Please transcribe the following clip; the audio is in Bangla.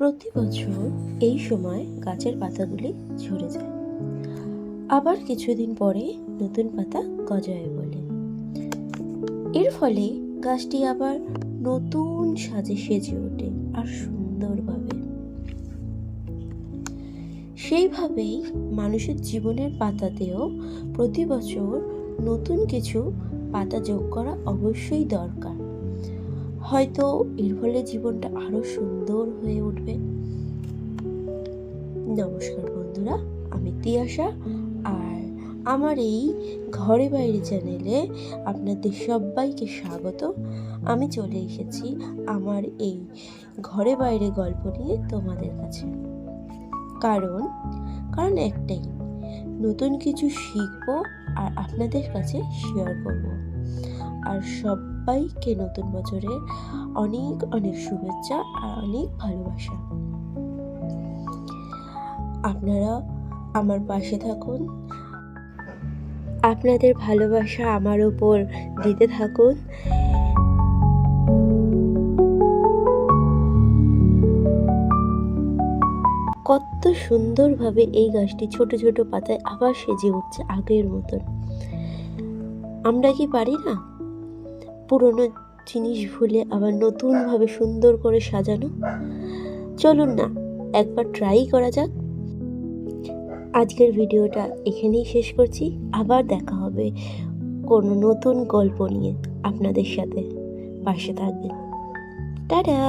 প্রতি বছর এই সময় গাছের পাতাগুলি ঝরে যায়, আবার কিছুদিন পরে নতুন পাতা গজায় বলে। এর ফলে গাছটি আবার নতুন সাজে সেজে ওঠে আর সুন্দরভাবে। সেইভাবেই মানুষের জীবনের পাতাতেও প্রতি বছর নতুন কিছু পাতা যোগ করা অবশ্যই দরকার। হয়তো এর ফলে জীবনটা আরো সুন্দর হয়ে উঠবে। নমস্কার বন্ধুরা, আমি তিয়াশা, আর আমার এই ঘরে বাইরে চ্যানেলে আপনাদের সবাইকে স্বাগত। আমি চলে এসেছি আমার এই ঘরে বাইরে গল্প নিয়ে তোমাদের কাছে। কারণ একটাই, নতুন কিছু শিখবো আর আপনাদের কাছে শেয়ার করব। আর সবাইকে নতুন বছরের অনেক অনেক শুভেচ্ছা আর অনেক ভালোবাসা। আপনারা আমার পাশে থাকুন, আপনাদের ভালোবাসা আমার উপর দিতে থাকুন। কত সুন্দরভাবে এই গাছটি ছোট ছোট পাতায় আবার সেজে উঠছে আগের মতন। আমরা কি পারি না পুরনো জিনিস ভুলে আবার নতুনভাবে সুন্দর করে সাজানো? চলুন না একবার ট্রাই করা যাক। আজকের ভিডিওটা এখানেই শেষ করছি। আবার দেখা হবে কোনো নতুন গল্প নিয়ে। আপনাদের সাথে পাশে থাকবেন। টাটা।